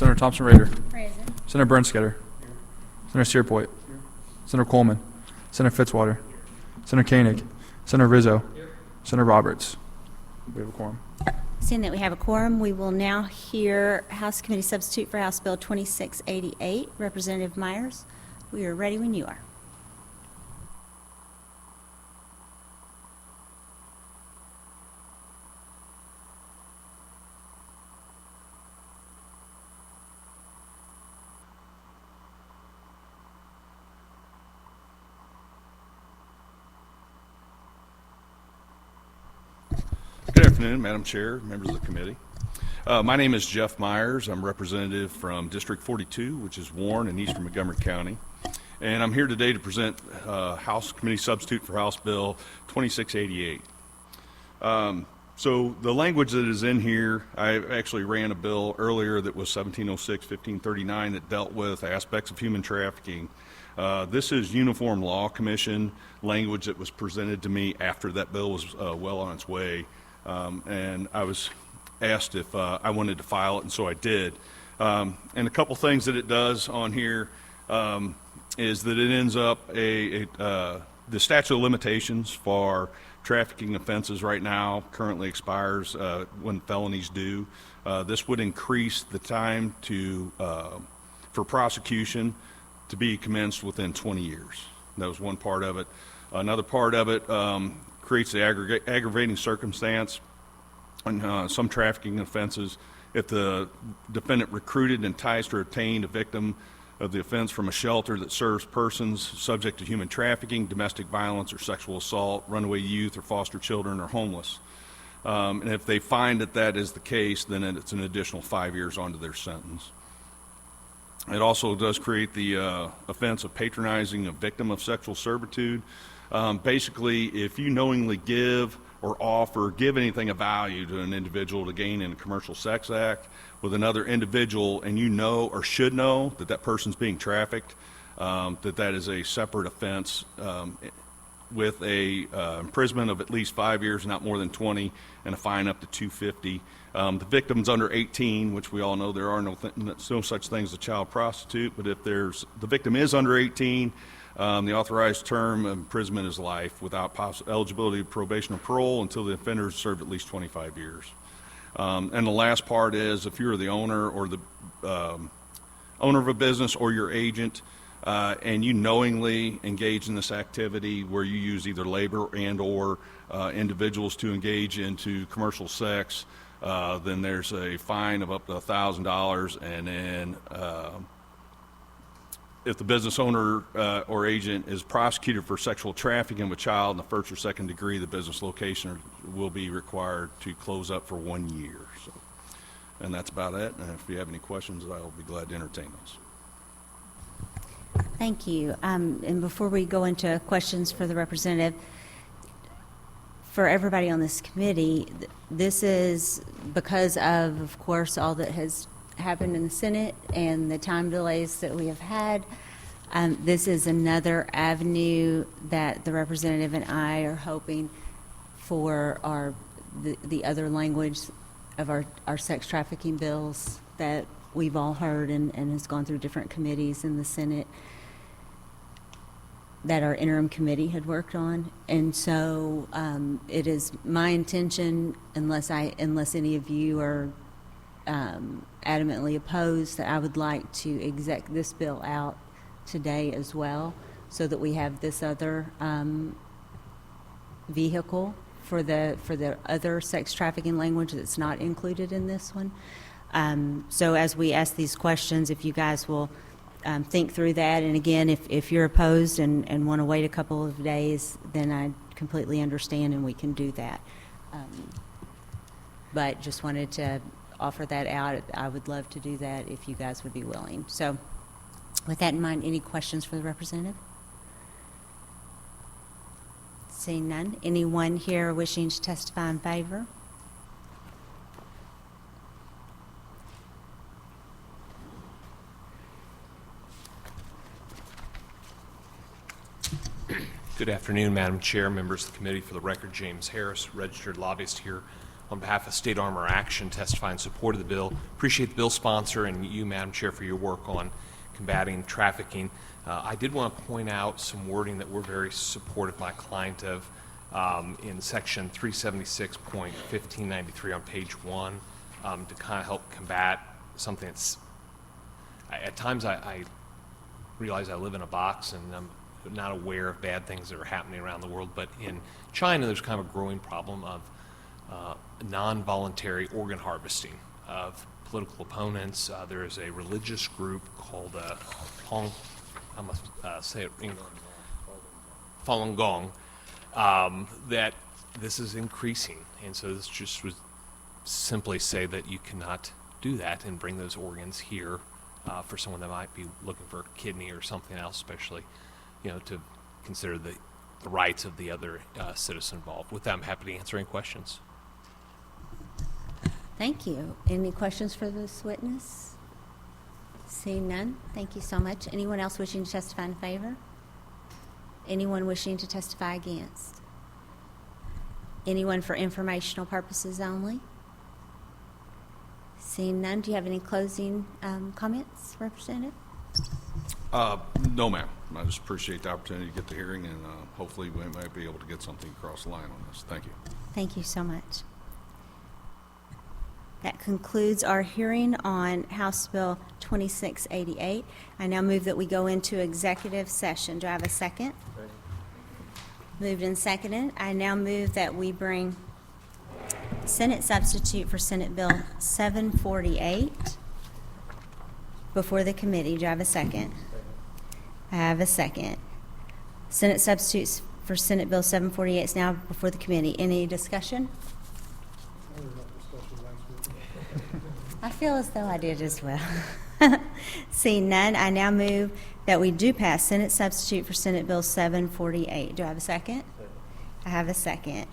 Senator Thompson Rader. Present. Senator Bernskader. Senator Searpoint. Senator Coleman. Senator Fitzwater. Senator Koenig. Senator Rizzo. Senator Roberts. We have a quorum. Seeing that we have a quorum, we will now hear House Committee Substitute for House Bill 2688, Representative Myers. We are ready when you are. Good afternoon, Madam Chair, members of the committee. My name is Jeff Myers. I'm representative from District 42, which is Warren in eastern Montgomery County. And I'm here today to present House Committee Substitute for House Bill 2688. So the language that is in here, I actually ran a bill earlier that was 1706-1539 that dealt with aspects of human trafficking. This is Uniform Law Commission language that was presented to me after that bill was well on its way. And I was asked if I wanted to file it, and so I did. And a couple things that it does on here is that it ends up the statute of limitations for trafficking offenses right now currently expires when felonies do. This would increase the time for prosecution to be commenced within 20 years. That was one part of it. Another part of it creates the aggravating circumstance on some trafficking offenses. If the defendant recruited, enticed, or obtained a victim of the offense from a shelter that serves persons subject to human trafficking, domestic violence, or sexual assault, runaway youth, or foster children, or homeless. And if they find that that is the case, then it's an additional 5 years onto their sentence. It also does create the offense of patronizing a victim of sexual servitude. Basically, if you knowingly give or offer, give anything of value to an individual to gain in a commercial sex act with another individual, and you know or should know that that person's being trafficked, that is a separate offense with a imprisonment of at least 5 years, not more than 20, and a fine up to $250. The victim's under 18, which we all know there are no such thing as a child prostitute, but if the victim is under 18, the authorized term of imprisonment is life without eligibility of probation or parole until the offender has served at least 25 years. And the last part is if you're the owner or the owner of a business or your agent and you knowingly engage in this activity where you use either labor and or individuals to engage into commercial sex, then there's a fine of up to $1,000, and then if the business owner or agent is prosecuted for sexual trafficking of a child in the first or second degree, the business location will be required to close up for 1 year. So, and that's about it. And if you have any questions, I'll be glad to entertain those. Thank you. And before we go into questions for the representative, for everybody on this committee, this is because of course, all that has happened in the Senate and the time delays that we have had. This is another avenue that the representative and I are hoping for the other language of our sex trafficking bills that we've all heard and has gone through different committees in the Senate that our interim committee had worked on. And so it is my intention, unless any of you are adamantly opposed, that I would like to exec this bill out today as well, so that we have this other vehicle for the other sex trafficking language that's not included in this one. So as we ask these questions, if you guys will think through that, and again, if you're opposed and want to wait a couple of days, then I completely understand and we can do that. But just wanted to offer that out. I would love to do that if you guys would be willing. So with that in mind, any questions for the representative? Seeing none. Anyone here wishing to testify in favor? Good afternoon, Madam Chair, members of the committee. For the record, James Harris, registered lobbyist here on behalf of State Armor Action testify in support of the bill. Appreciate the bill sponsor and you, Madam Chair, for your work on combating trafficking. I did want to point out some wording that we're very supportive, my client, of in section 376.1593 on page 1 to kind of help combat something that's, at times I realize I live in a box and I'm not aware of bad things that are happening around the world, but in China there's kind of a growing problem of non-voluntary organ harvesting of political opponents. There is a religious group called Falun Gong, that this is increasing, and so this just would simply say that you cannot do that and bring those organs here for someone that might be looking for a kidney or something else, especially, to consider the rights of the other citizen involved. With that, I'm happy to answer any questions. Thank you. Any questions for this witness? Seeing none, thank you so much. Anyone else wishing to testify in favor? Anyone wishing to testify against? Anyone for informational purposes only? Seeing none, do you have any closing comments, Representative? No, ma'am. I just appreciate the opportunity to get the hearing, and hopefully we might be able to get something across the line on this. Thank you. Thank you so much. That concludes our hearing on House Bill 2688. I now move that we go into executive session. Do I have a second? Moved and seconded. I now move that we bring Senate substitute for Senate Bill 748 before the committee. Do I have a second? I have a second. Senate substitutes for Senate Bill 748 is now before the committee. Any discussion? I feel as though I did as well. Seeing none, I now move that we do pass Senate substitute for Senate Bill 748. Do I have a second? I have a second.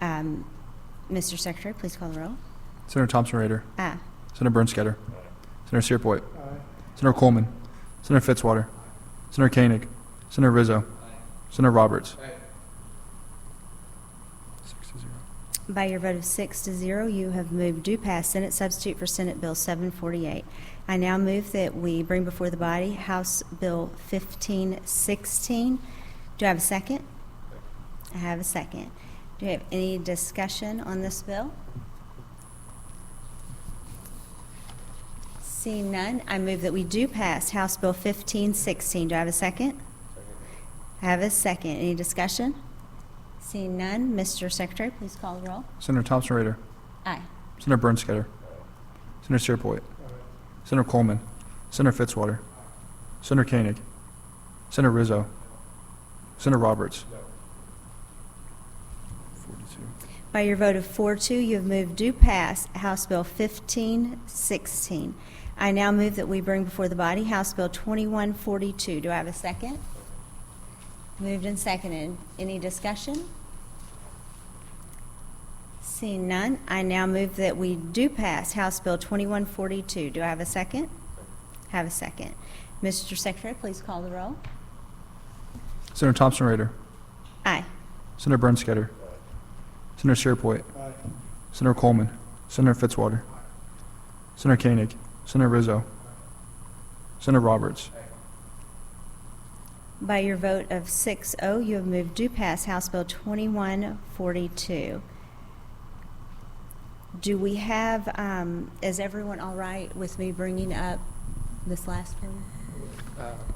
Mr. Secretary, please call the roll. Senator Thompson Raider. Aye. Senator Bernskader. Senator Searpoint. Senator Coleman. Senator Fitzwater. Senator Koenig. Senator Rizzo. Senator Roberts. 6-0. By your vote of 6-0, you have moved do pass Senate substitute for Senate Bill 748. I now move that we bring before the body House Bill 1516. Do I have a second? I have a second. Do you have any discussion on this bill? Seeing none, I move that we do pass House Bill 1516. Do I have a second? I have a second. Any discussion? Seeing none, Mr. Secretary, please call the roll. Senator Thompson Raider. Aye. Senator Bernskader. Senator Searpoint. Senator Coleman. Senator Fitzwater. Senator Koenig. Senator Rizzo. Senator Roberts. 42. By your vote of 4-2, you have moved do pass House Bill 1516. I now move that we bring before the body House Bill 2142. Do I have a second? Moved and seconded. Any discussion? Seeing none, I now move that we do pass House Bill 2142. Do I have a second? Have a second. Mr. Secretary, please call the roll. Senator Thompson Raider. Aye. Senator Bernskader. Senator Searpoint. Senator Coleman. Senator Fitzwater. Senator Koenig. Senator Rizzo. Senator Roberts. By your vote of 6-0, you have moved do pass House Bill 2142. Do we have, is everyone all right with me bringing up this last one?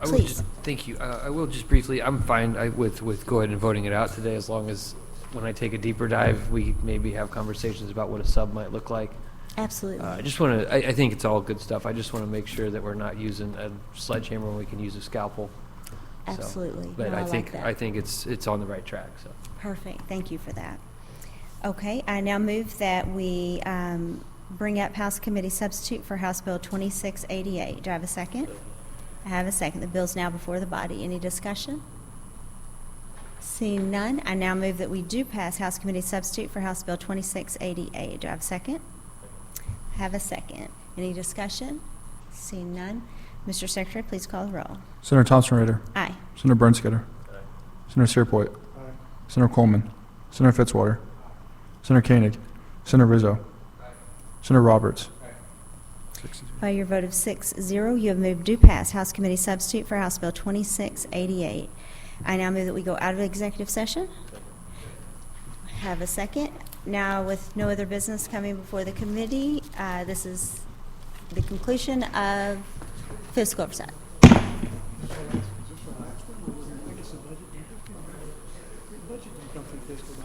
I will just, thank you. I will just briefly, I'm fine with go ahead and voting it out today, as long as when I take a deeper dive, we maybe have conversations about what a sub might look like. Absolutely. I just want to, I think it's all good stuff. I just want to make sure that we're not using a sledgehammer when we can use a scalpel. Absolutely. So, but No, I think like that. I think it's on the right track. So Perfect. Thank you for that. Okay, I now move that we bring up House Committee substitute for House Bill 2688. Do I have a second? I have a second. The bill's now before the body. Any discussion? Seeing none, I now move that we do pass House Committee substitute for House Bill 2688. Do I have a second? I have a second. Any discussion? Seeing none, Mr. Secretary, please call the roll. Senator Thompson Raider. Aye. Senator Bernskader. Senator Searpoint. Senator Coleman. Senator Fitzwater. Senator Koenig. Senator Rizzo. Senator Roberts. By your vote of 6-0, you have moved to pass House Committee Substitute for House Bill 2688. I now move that we go out of executive session. Have a second. Now, with no other business coming before the committee, this is the conclusion of Fiscal Oversight. Budget didn't come through fiscal.